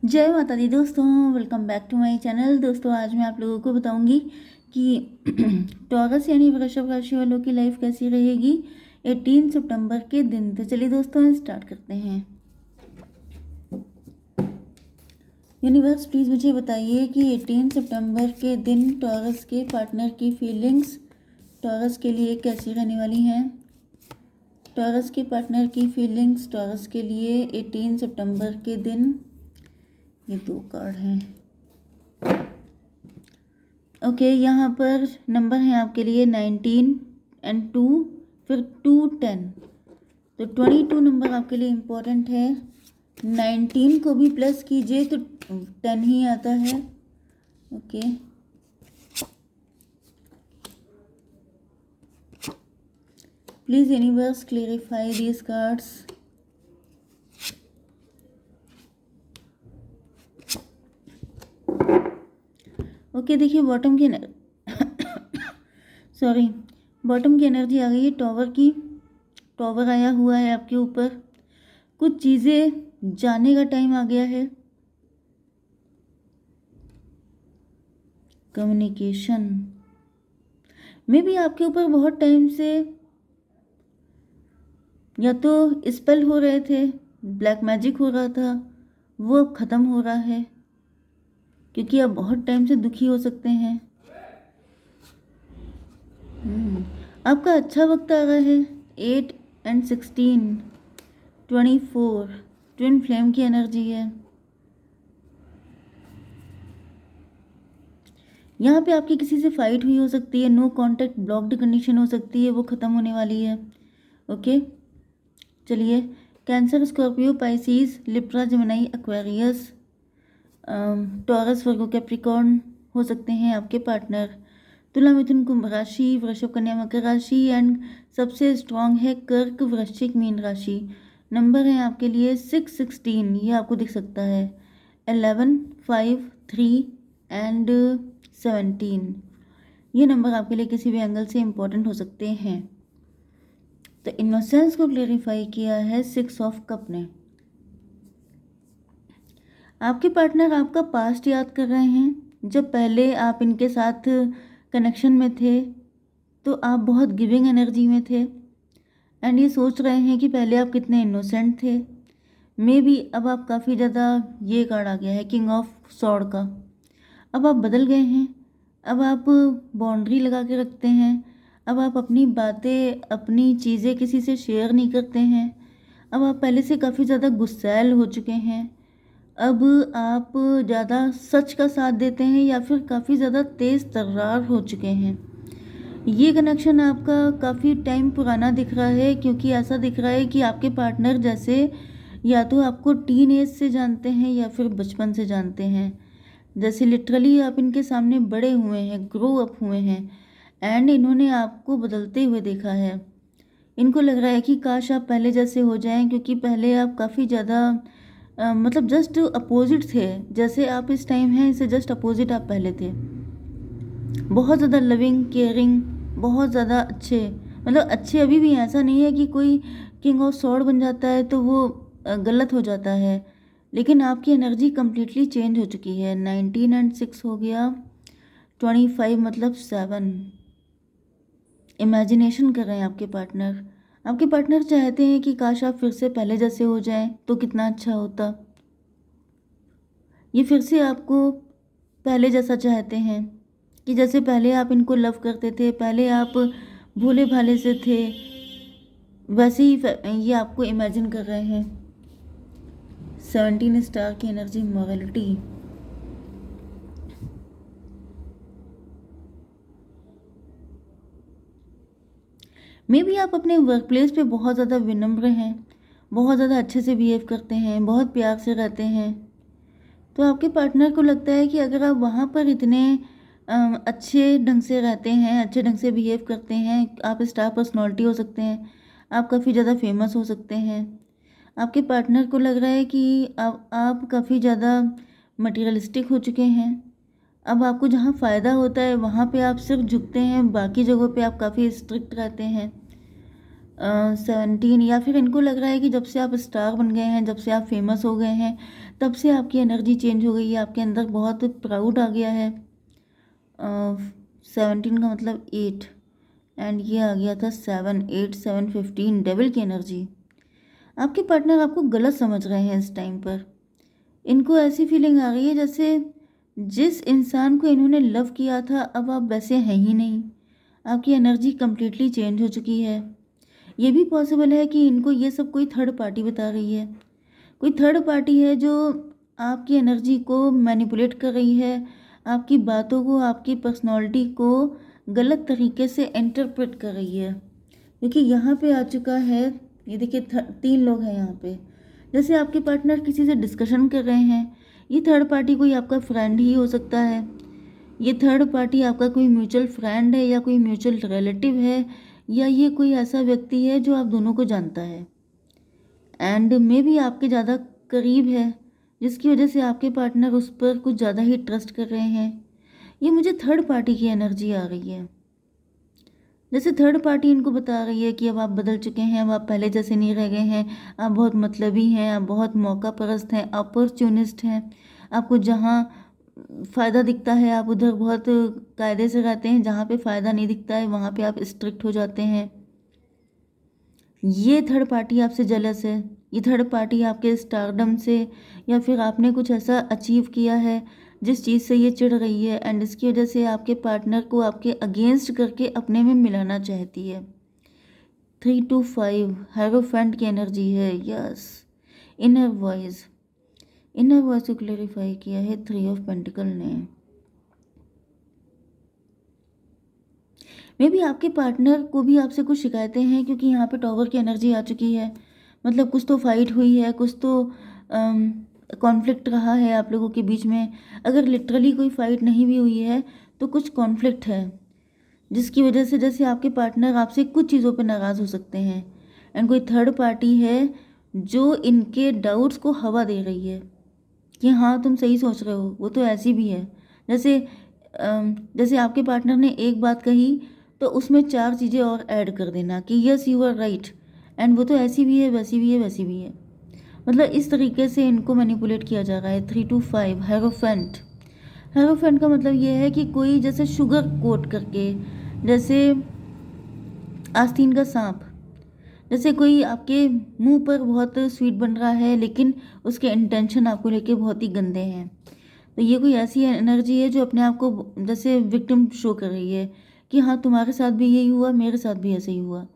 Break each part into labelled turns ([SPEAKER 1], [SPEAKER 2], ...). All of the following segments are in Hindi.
[SPEAKER 1] जय माता दी दोस्तों, welcome back to my channel. दोस्तों आज मैं आप लोगों को बताऊंगी कि टॉरस यानी वृषभ राशि वालों की लाइफ कैसी रहेगी 18 सितंबर के दिन। तो चलिए दोस्तों स्टार्ट करते हैं। यूनिवर्स प्लीज़ मुझे बताइए कि 18 सितंबर के दिन टॉरस के पार्टनर की फीलिंग्स टॉरस के लिए कैसी रहने वाली हैं। टॉरस के पार्टनर की फीलिंग्स टॉरस के लिए 18 सितंबर के दिन। ये दो कार्ड हैं। ओके, यहाँ पर नंबर हैं आपके लिए 19 एंड 2, फिर 2 10। तो 22 नंबर आपके लिए इम्पोर्टेंट है। 19 को भी प्लस कीजिए तो 10 ही आता है। Okay, please universe clarify these cards. Okay, देखिए बॉटम की बॉटम की एनर्जी आ गई है। टॉवर आया हुआ है आपके ऊपर। कुछ चीज़ें जाने का टाइम आ गया है। कम्युनिकेशन में भी आपके ऊपर बहुत टाइम से या तो स्पेल हो रहे थे, ब्लैक मैजिक हो रहा था, वो अब ख़त्म हो रहा है क्योंकि आप बहुत टाइम से दुखी हो सकते हैं। आपका अच्छा वक्त आ रहा है। 8 एंड 16 24 ट्विन फ्लेम की एनर्जी है। यहाँ पे आपकी किसी से फाइट हुई हो सकती है। नो कांटेक्ट ब्लॉक्ड कंडीशन हो सकती है, वो ख़त्म होने वाली है। ओके, चलिए Cancer, Scorpio, Pisces, Libra, Gemini, Aquarius, Taurus, Virgo, Capricorn हो सकते हैं आपके पार्टनर। तुला, मिथुन, कुंभ राशि, वृषभ, कन्या, मकर राशि एंड सबसे स्ट्रांग है कर्क, वृश्चिक, मीन राशि। नंबर है आपके लिए 6 16, ये आपको दिख सकता है। 11 5 3 एंड 17, ये नंबर आपके लिए किसी भी एंगल से इम्पोर्टेंट हो सकते हैं। तो इनोसेंस को क्लेरिफाई किया है 6 ऑफ कप ने। आपके पार्टनर आपका पास्ट याद कर रहे हैं। जब पहले आप इनके साथ कनेक्शन में थे तो आप बहुत गिविंग एनर्जी में थे एंड ये सोच रहे हैं कि पहले आप कितने इनोसेंट थे। मे बी अब आप काफ़ी ज़्यादा, ये कार्ड आ गया है किंग ऑफ सॉर्ड का। अब आप बदल गए हैं। अब आप बाउंड्री लगा के रखते हैं। अब आप अपनी बातें, अपनी चीज़ें किसी से शेयर नहीं करते हैं। अब आप पहले से काफ़ी ज़्यादा गुस्सैल हो चुके हैं। अब आप ज़्यादा सच का साथ देते हैं या फिर काफ़ी ज़्यादा तेज़ तर्रार हो चुके हैं। ये कनेक्शन आपका काफ़ी टाइम पुराना दिख रहा है क्योंकि ऐसा दिख रहा है कि आपके पार्टनर जैसे या तो आपको टीन एज से जानते हैं या फिर बचपन से जानते हैं। जैसे लिटरली आप इनके सामने बड़े हुए हैं, ग्रो अप हुए हैं एंड इन्होंने आपको बदलते हुए देखा है। इनको लग रहा है कि काश आप पहले जैसे हो जाएं क्योंकि पहले आप काफ़ी ज़्यादा मतलब जस्ट अपोजिट थे। जैसे आप इस टाइम हैं इससे जस्ट अपोजिट आप पहले थे। बहुत ज़्यादा लविंग, केयरिंग, बहुत ज़्यादा अच्छे, मतलब अच्छे अभी भी हैं। ऐसा नहीं है कि कोई किंग ऑफ सॉर्ड बन जाता है तो वो गलत हो जाता है, लेकिन आपकी एनर्जी कम्प्लीटली चेंज हो चुकी है। 19 एंड 6 हो गया, 25 मतलब 7। इमेजिनेशन कर रहे हैं आपके पार्टनर। आपके पार्टनर चाहते हैं कि काश आप फिर से पहले जैसे हो जाएं तो कितना अच्छा होता। ये फिर से आपको पहले जैसा चाहते हैं कि जैसे पहले आप इनको लव करते थे, पहले आप भोले भाले से थे, वैसे ही ये आपको इमेजिन कर रहे हैं। 17 स्टार की एनर्जी, मॉरलिटी। मे बी आप अपने वर्क प्लेस पे बहुत ज़्यादा विनम्र हैं, बहुत ज़्यादा अच्छे से बिहेव करते हैं, बहुत प्यार से रहते हैं। तो आपके पार्टनर को लगता है कि अगर आप वहाँ पर इतने अच्छे ढंग से रहते हैं, अच्छे ढंग से बिहेव करते हैं, आप स्टार पर्सनालिटी हो सकते हैं, आप काफ़ी ज़्यादा फेमस हो सकते हैं। आपके पार्टनर को लग रहा है कि आप काफ़ी ज़्यादा मटेरियलिस्टिक हो चुके हैं। अब आपको जहाँ फ़ायदा होता है वहाँ पे आप सिर्फ झुकते हैं, बाकी जगहों पे आप काफ़ी स्ट्रिक्ट रहते हैं। 17, या फिर इनको लग रहा है कि जब से आप स्टार बन गए हैं, जब से आप फेमस हो गए हैं, तब से आपकी एनर्जी चेंज हो गई है, आपके अंदर बहुत प्राउड आ गया है। 17 का मतलब 8, एंड ये आ गया था 7, 8, 7, 15, डेविल की एनर्जी। आपके पार्टनर आपको गलत समझ रहे हैं इस टाइम पर। इनको ऐसी फीलिंग आ रही है जैसे जिस इंसान को इन्होंने लव किया था अब आप वैसे हैं ही नहीं। आपकी एनर्जी कम्प्लीटली चेंज हो चुकी है। ये भी पॉसिबल है कि इनको ये सब कोई थर्ड पार्टी बता रही है। कोई थर्ड पार्टी है जो आपकी एनर्जी को मैनिपुलेट कर रही है, आपकी बातों को, आपकी पर्सनालिटी को गलत तरीके से इंटरप्रेट कर रही है। क्योंकि यहाँ पे आ चुका है, ये देखिए 3 लोग हैं यहाँ पे। जैसे आपके पार्टनर किसी से डिस्कशन कर रहे हैं। ये थर्ड पार्टी कोई आपका फ्रेंड ही हो सकता है। ये थर्ड पार्टी आपका कोई म्यूचुअल फ्रेंड है, या कोई म्यूचुअल रिलेटिव है, या ये कोई ऐसा व्यक्ति है जो आप दोनों को जानता है एंड मे भी आपके ज़्यादा करीब है, जिसकी वजह से आपके पार्टनर उस पर कुछ ज़्यादा ही ट्रस्ट कर रहे हैं। ये मुझे थर्ड पार्टी की एनर्जी आ रही है। जैसे थर्ड पार्टी इनको बता रही है कि अब आप बदल चुके हैं, अब आप पहले जैसे नहीं रह गए हैं, आप बहुत मतलबी हैं, आप बहुत मौका परस्त हैं, अपॉर्चुनिस्ट हैं। आपको जहाँ फ़ायदा दिखता है आप उधर बहुत कायदे से रहते हैं, जहाँ पे फ़ायदा नहीं दिखता है वहाँ पे आप स्ट्रिक्ट हो जाते हैं। ये थर्ड पार्टी आपसे जेलस है। ये थर्ड पार्टी आपके स्टारडम से, या फिर आपने कुछ ऐसा अचीव किया है जिस चीज़ से ये चिढ़ रही है, एंड इसकी वजह से आपके पार्टनर को आपके अगेंस्ट करके अपने में मिलाना चाहती है। 3 to 5 हेरोफेंट की एनर्जी है। Yes, inner voice, inner voice को क्लेरिफाई किया है 3 ऑफ पेंटिकल ने। मे बी आपके पार्टनर को भी आपसे कुछ शिकायतें हैं, क्योंकि यहाँ पे टॉवर की एनर्जी आ चुकी है। मतलब कुछ तो फाइट हुई है, कुछ तो कॉन्फ्लिक्ट रहा है आप लोगों के बीच में। अगर लिटरली कोई फाइट नहीं भी हुई है तो कुछ कॉन्फ्लिक्ट है, जिसकी वजह से जैसे आपके पार्टनर आपसे कुछ चीज़ों पे नाराज़ हो सकते हैं। एंड कोई थर्ड पार्टी है जो इनके डाउट्स को हवा दे रही है कि हाँ तुम सही सोच रहे हो, वो तो ऐसी भी है। जैसे जैसे आपके पार्टनर ने एक बात कही तो उसमें 4 चीज़ें और ऐड कर देना कि yes you are right, and वो तो ऐसी भी है, वैसी भी है, वैसी भी है। मतलब इस तरीके से इनको मैनिपुलेट किया जा रहा है। 3 to 5 हेरोफेंट। हेरोफेंट का मतलब ये है कि कोई जैसे शुगर कोट करके, जैसे आस्तीन का सांप, जैसे कोई आपके मुंह पर बहुत स्वीट बन रहा है लेकिन उसके इंटेंशन आपको लेके बहुत ही गंदे हैं। तो ये कोई ऐसी एनर्जी है जो अपने आप को जैसे विक्टिम शो कर रही है कि हाँ तुम्हारे साथ भी यही हुआ, मेरे साथ भी ऐसे ही हुआ,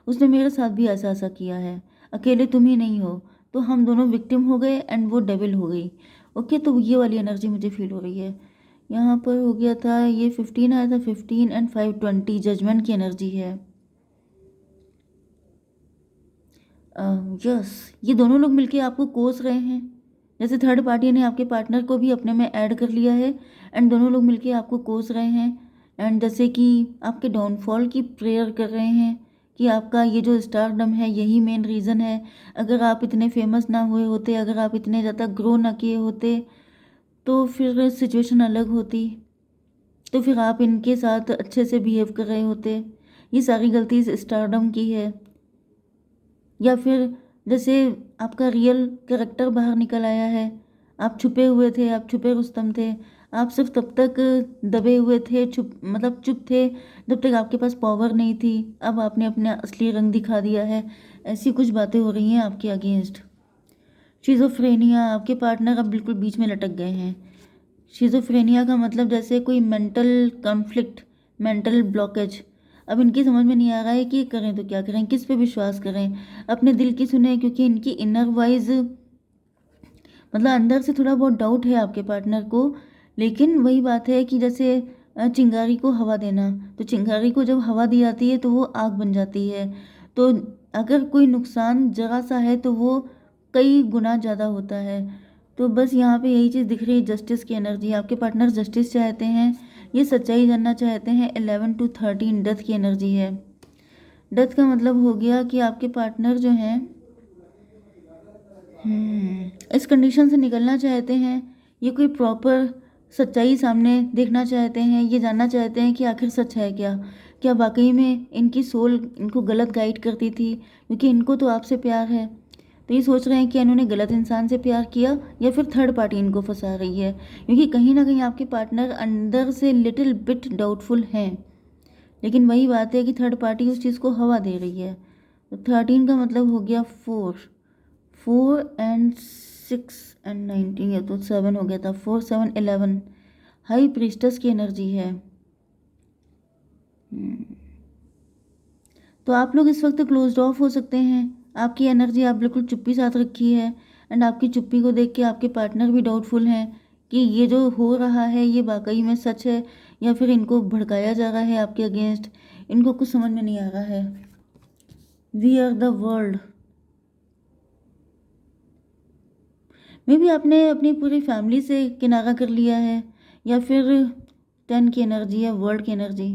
[SPEAKER 1] उसने मेरे साथ भी ऐसा ऐसा किया है, अकेले तुम ही नहीं हो। तो हम दोनों विक्टिम हो गए एंड वो डेविल हो गई। ओके, तो ये वाली एनर्जी मुझे फील हो रही है। यहाँ पर हो गया था, ये 15 आया था, 15 एंड 5 20 जजमेंट की एनर्जी है। यस, ये दोनों लोग मिलके आपको कोस रहे हैं। जैसे थर्ड पार्टी ने आपके पार्टनर को भी अपने में ऐड कर लिया है, एंड दोनों लोग मिलके आपको कोस रहे हैं। एंड जैसे कि आपके डाउनफॉल की प्रेयर कर रहे हैं कि आपका ये जो स्टारडम है यही मेन रीज़न है। अगर आप इतने फेमस ना हुए होते, अगर आप इतने ज़्यादा ग्रो ना किए होते तो फिर सिचुएशन अलग होती, तो फिर आप इनके साथ अच्छे से बिहेव कर रहे होते। ये सारी गलती इस स्टारडम की है। या फिर जैसे आपका रियल कैरेक्टर बाहर निकल आया है। आप छुपे हुए थे, आप छुपे रुस्तम थे। आप सिर्फ तब तक दबे हुए थे, चुप थे जब तक आपके पास पावर नहीं थी। अब आपने अपना असली रंग दिखा दिया है। ऐसी कुछ बातें हो रही हैं आपके अगेंस्ट। शिज़ोफ्रेनिया, आपके पार्टनर अब बिल्कुल बीच में लटक गए हैं। शिज़ोफ्रेनिया का मतलब जैसे कोई मेंटल कॉन्फ्लिक्ट, मेंटल ब्लॉकेज। अब इनकी समझ में नहीं आ रहा है कि करें तो क्या करें, किस पे विश्वास करें, अपने दिल की सुने, क्योंकि इनकी इनर वाइज मतलब अंदर से थोड़ा बहुत डाउट है आपके पार्टनर को। लेकिन वही बात है कि जैसे चिंगारी को हवा देना, तो चिंगारी को जब हवा दी जाती है तो वो आग बन जाती है। तो अगर कोई नुकसान जरा सा है तो वो कई गुना ज़्यादा होता है। तो बस यहाँ पे यही चीज़ दिख रही है, जस्टिस की एनर्जी। आपके पार्टनर जस्टिस चाहते हैं, ये सच्चाई जानना चाहते हैं। 11 to 13 डेथ की एनर्जी है। डेथ का मतलब हो गया कि आपके पार्टनर जो हैं इस कंडीशन से निकलना चाहते हैं। ये कोई प्रॉपर सच्चाई सामने देखना चाहते हैं, ये जानना चाहते हैं कि आखिर सच है क्या? क्या वाक़ई में इनकी सोल इनको गलत गाइड करती थी? क्योंकि इनको तो आपसे प्यार है। तो ये सोच रहे हैं कि इन्होंने गलत इंसान से प्यार किया या फिर थर्ड पार्टी इनको फँसा रही है। क्योंकि कहीं न कहीं आपके पार्टनर अंदर से लिटिल बिट डाउटफुल हैं। लेकिन वही बात है कि थर्ड पार्टी उस चीज़ को हवा दे रही है। तो 13 का मतलब हो गया 4, 4 एंड 6 एंड 19, ये तो 7 हो गया था। 4 7 11 हाई प्रीस्टस की एनर्जी है। तो आप लोग इस वक्त क्लोज्ड ऑफ हो सकते हैं। आपकी एनर्जी आप बिल्कुल चुप्पी साथ रखी है एंड आपकी चुप्पी को देख के आपके पार्टनर भी डाउटफुल हैं कि ये जो हो रहा है ये वाकई में सच है या फिर इनको भड़काया जा रहा है आपके अगेंस्ट। इनको कुछ समझ में नहीं आ रहा है। We are the world. मे भी आपने अपनी पूरी फैमिली से किनारा कर लिया है या फिर 10 की एनर्जी है, वर्ल्ड की एनर्जी।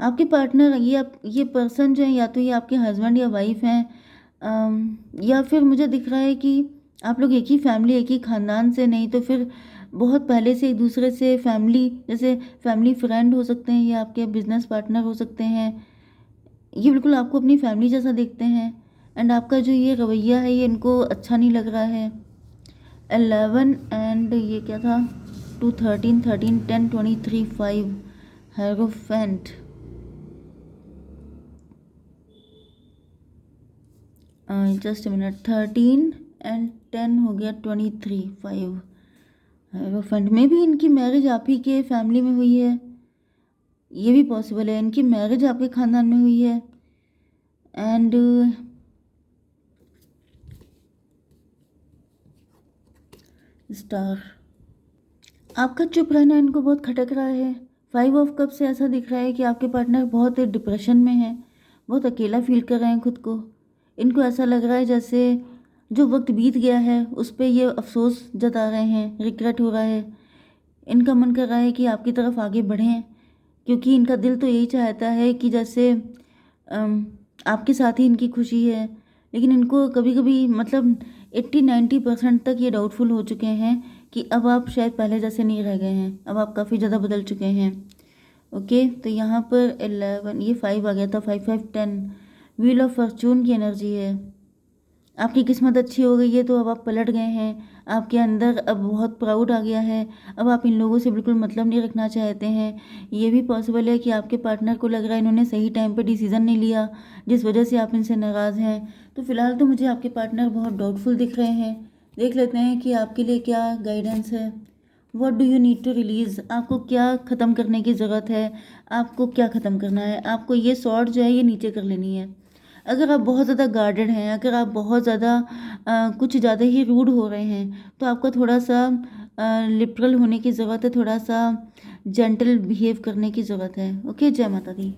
[SPEAKER 1] आपके पार्टनर ये पर्सन जो है या तो ये आपके हस्बैंड या वाइफ हैं, या फिर मुझे दिख रहा है कि आप लोग एक ही फैमिली एक ही ख़ानदान से, नहीं तो फिर बहुत पहले से एक दूसरे से फैमिली, जैसे फैमिली फ्रेंड हो सकते हैं या आपके बिजनेस पार्टनर हो सकते हैं। ये बिल्कुल आपको अपनी फैमिली जैसा देखते हैं एंड आपका जो ये रवैया है ये इनको अच्छा नहीं लग रहा है। 11 एंड ये क्या था 2 13 13 10 23 5 हेरोफेंट। जस्ट मिनट 13 एंड 10 हो गया 23 5 हेरोफेंट। में भी इनकी मैरिज आप ही के फैमिली में हुई है, ये भी पॉसिबल है। इनकी मैरिज आपके ख़ानदान में हुई है एंड स्टार। आपका चुप रहना इनको बहुत खटक रहा है। 5 ऑफ कप से ऐसा दिख रहा है कि आपके पार्टनर बहुत डिप्रेशन में है, बहुत अकेला फील कर रहे हैं खुद को। इनको ऐसा लग रहा है जैसे जो वक्त बीत गया है उस पर ये अफसोस जता रहे हैं, रिग्रेट हो रहा है। इनका मन कर रहा है कि आपकी तरफ आगे बढ़ें, क्योंकि इनका दिल तो यही चाहता है कि जैसे आपके साथ ही इनकी खुशी है। लेकिन इनको कभी कभी मतलब 80-90% तक ये डाउटफुल हो चुके हैं कि अब आप शायद पहले जैसे नहीं रह गए हैं, अब आप काफ़ी ज़्यादा बदल चुके हैं। ओके, तो यहाँ पर 11, ये 5 आ गया था, 5 5 10 व्हील ऑफ फॉर्चून की एनर्जी है। आपकी किस्मत अच्छी हो गई है तो अब आप पलट गए हैं। आपके अंदर अब बहुत प्राउड आ गया है। अब आप इन लोगों से बिल्कुल मतलब नहीं रखना चाहते हैं। ये भी पॉसिबल है कि आपके पार्टनर को लग रहा है इन्होंने सही टाइम पे डिसीज़न नहीं लिया, जिस वजह से आप इनसे नाराज़ हैं। तो फिलहाल तो मुझे आपके पार्टनर बहुत डाउटफुल दिख रहे हैं। देख लेते हैं कि आपके लिए क्या गाइडेंस है। What do you need to release? आपको क्या ख़त्म करने की ज़रूरत है? आपको क्या ख़त्म करना है? आपको ये सॉर्ट जो है ये नीचे कर लेनी है। अगर आप बहुत ज़्यादा गार्डेड हैं, अगर आप बहुत ज़्यादा कुछ ज़्यादा ही रूड हो रहे हैं, तो आपका थोड़ा सा लिबरल होने की ज़रूरत है, थोड़ा सा जेंटल बिहेव करने की ज़रूरत है। ओके, जय माता दी।